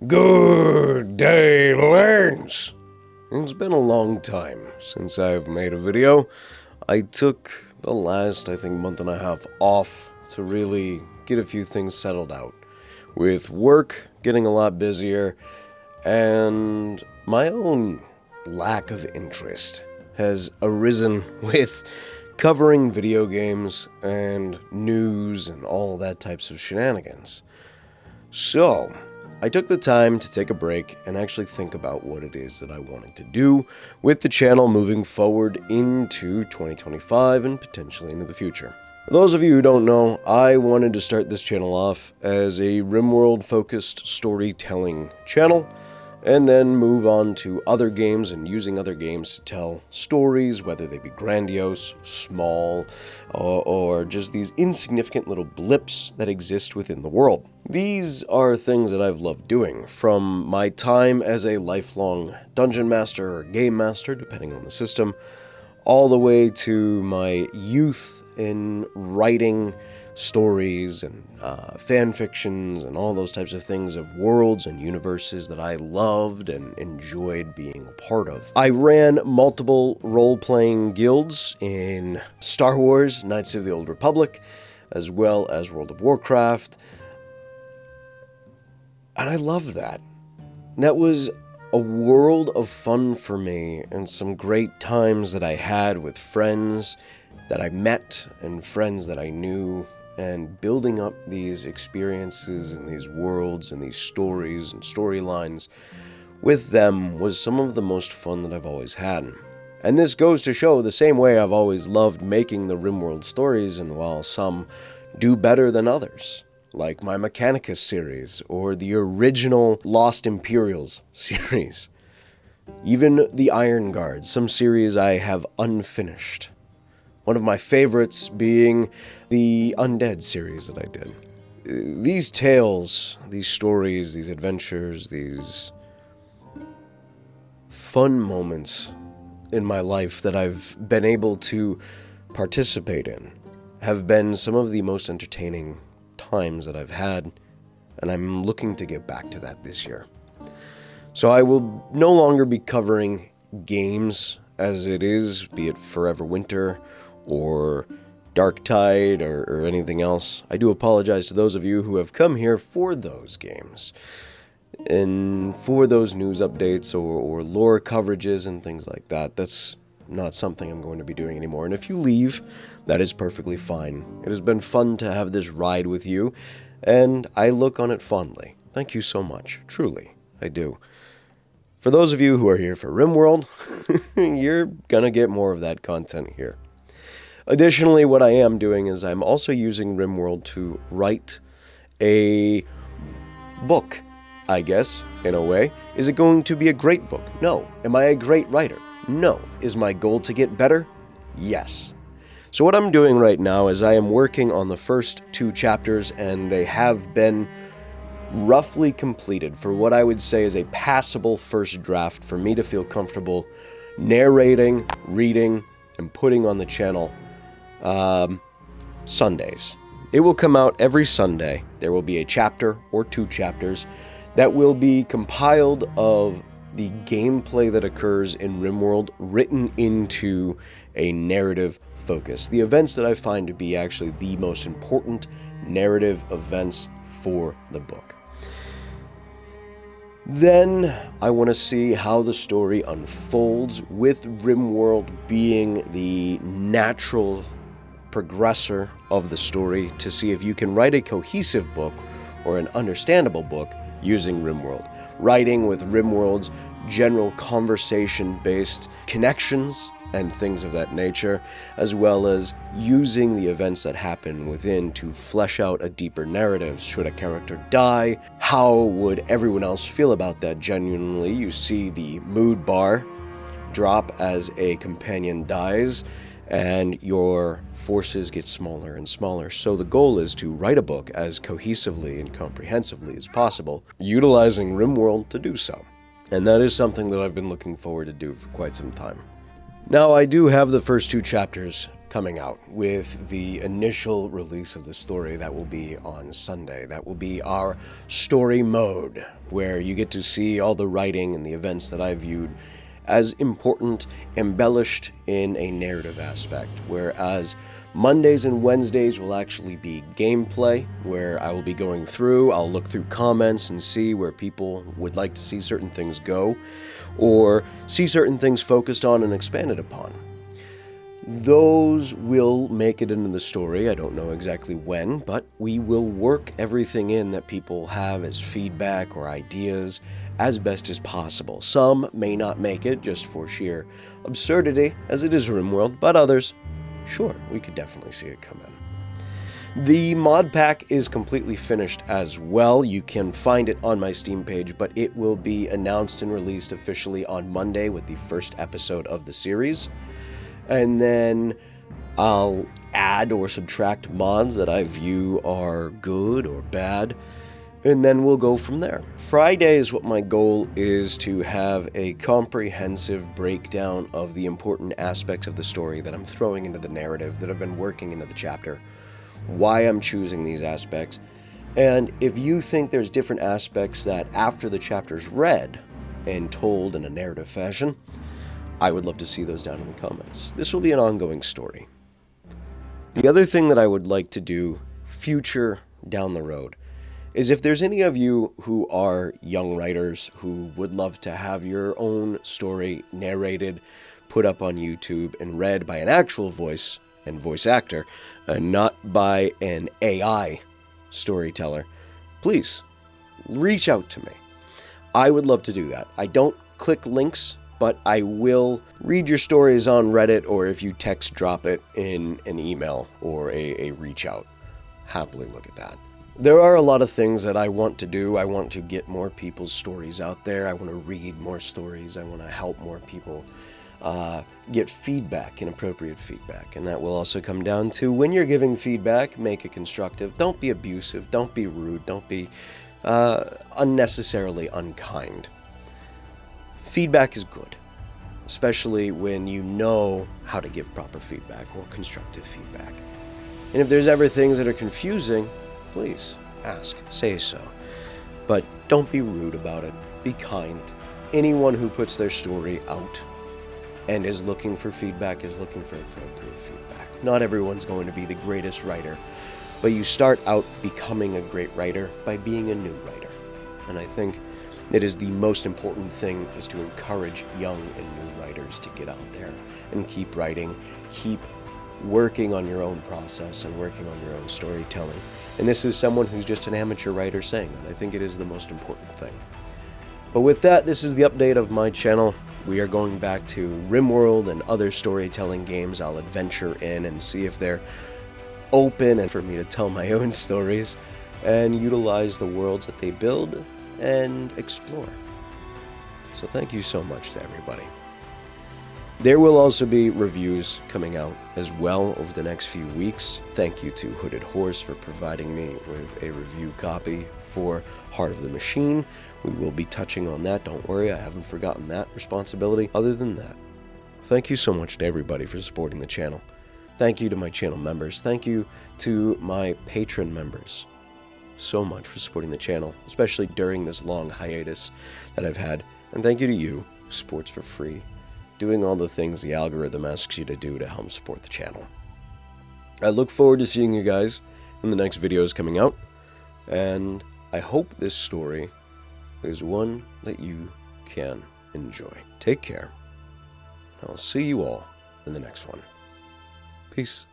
Good day, lads! It's been a long time since I've made a video. I took the last, month and a half off to really get a few things settled out. With work getting a lot busier, and my own lack of interest has arisen with covering video games and news and all that types of shenanigans. So, I took the time to take a break and actually think about what it is that I wanted to do with the channel moving forward into 2025 and potentially into the future. For those of you who don't know, I wanted to start this channel off as a RimWorld focused storytelling channel, and then move on to other games and using other games to tell stories, whether they be grandiose, small, or just these insignificant little blips that exist within the world. These are things that I've loved doing, from my time as a lifelong dungeon master or game master, depending on the system, all the way to my youth in writing stories and fan fictions and all those types of things of worlds and universes that I loved and enjoyed being a part of. I ran multiple role-playing guilds in Star Wars, Knights of the Old Republic, as well as World of Warcraft, and I loved that. That was a world of fun for me and some great times that I had with friends that I met and friends that I knew, and building up these experiences and these worlds and these stories and storylines with them was some of the most fun that I've always had. And this goes to show the same way I've always loved making the RimWorld stories, and while some do better than others, like my Mechanicus series or the original Lost Imperials series, even the Iron Guard, some series I have unfinished. One of my favorites being the Undead series that I did. These tales, these stories, these adventures, these fun moments in my life that I've been able to participate in have been some of the most entertaining times that I've had, and I'm looking to get back to that this year. So I will no longer be covering games as it is, be it Forever Winter or Darktide or anything else. I do apologize to those of you who have come here for those games and for those news updates or lore coverages and things like that. That's not something I'm going to be doing anymore. And if you leave, that is perfectly fine. It has been fun to have this ride with you, and I look on it fondly. Thank you so much. Truly, I do. For those of you who are here for RimWorld, you're gonna get more of that content here. Additionally, what I am doing is I'm also using RimWorld to write a book, I guess, in a way. Is it going to be a great book? No. Am I a great writer? No. Is my goal to get better? Yes. So what I'm doing right now is I am working on the first 2 chapters, and they have been roughly completed for what I would say is a passable first draft for me to feel comfortable narrating, reading, and putting on the channel Sundays. It will come out every Sunday. There will be a chapter or 2 chapters that will be compiled of the gameplay that occurs in RimWorld written into a narrative focus. The events that I find to be actually the most important narrative events for the book. Then I want to see how the story unfolds, with RimWorld being the natural progressor of the story, to see if you can write a cohesive book or an understandable book using RimWorld. Writing with RimWorld's general conversation-based connections and things of that nature, as well as using the events that happen within to flesh out a deeper narrative. Should a character die? How would everyone else feel about that genuinely? You see the mood bar drop as a companion dies, and your forces get smaller and smaller. So the goal is to write a book as cohesively and comprehensively as possible, utilizing RimWorld to do so. And that is something that I've been looking forward to do for quite some time. Now, I do have the first 2 chapters coming out with the initial release of the story that will be on Sunday. That will be our story mode, where you get to see all the writing and the events that I viewed as important, embellished in a narrative aspect, whereas Mondays and Wednesdays will actually be gameplay, where I will be going through, I'll look through comments and see where people would like to see certain things go, or see certain things focused on and expanded upon. Those will make it into the story. I don't know exactly when, but we will work everything in that people have as feedback or ideas as best as possible. Some may not make it just for sheer absurdity, as it is RimWorld, but others, sure, we could definitely see it come in. The mod pack is completely finished as well. You can find it on my Steam page, but it will be announced and released officially on Monday with the first episode of the series. And then I'll add or subtract mods that I view are good or bad, and then we'll go from there. Friday is what my goal is, to have a comprehensive breakdown of the important aspects of the story that I'm throwing into the narrative, that have been working into the chapter, why I'm choosing these aspects, and if you think there's different aspects that after the chapter's read and told in a narrative fashion, I would love to see those down in the comments. This will be an ongoing story. The other thing that I would like to do future down the road is, if there's any of you who are young writers who would love to have your own story narrated, put up on YouTube, and read by an actual voice and voice actor, and not by an AI storyteller, please reach out to me. I would love to do that. I don't click links, but I will read your stories on Reddit, or if you text drop it in an email or a reach out. Happily look at that. There are a lot of things that I want to do. I want to get more people's stories out there. I want to read more stories. I want to help more people get feedback and appropriate feedback. And that will also come down to, when you're giving feedback, make it constructive. Don't be abusive. Don't be rude. Don't be unnecessarily unkind. Feedback is good, especially when you know how to give proper feedback or constructive feedback. And if there's ever things that are confusing, please ask, say so. But don't be rude about it. Be kind. Anyone who puts their story out and is looking for feedback is looking for appropriate feedback. Not everyone's going to be the greatest writer, but you start out becoming a great writer by being a new writer. And I think it is the most important thing, is to encourage young and new writers to get out there and keep writing, keep working on your own process and working on your own storytelling. And this is someone who's just an amateur writer saying that. I think it is the most important thing. But with that, this is the update of my channel. We are going back to RimWorld and other storytelling games I'll adventure in and see if they're open and for me to tell my own stories and utilize the worlds that they build and explore. So thank you so much to everybody. There will also be reviews coming out as well over the next few weeks. Thank you to Hooded Horse for providing me with a review copy for Heart of the Machine. We will be touching on that, don't worry, I haven't forgotten that responsibility. Other than that, thank you so much to everybody for supporting the channel. Thank you to my channel members. Thank you to my patron members so much for supporting the channel, especially during this long hiatus that I've had. And thank you to you who supports for free, doing all the things the algorithm asks you to do to help support the channel. I look forward to seeing you guys in the next videos coming out, and I hope this story is one that you can enjoy. Take care, and I'll see you all in the next one. Peace.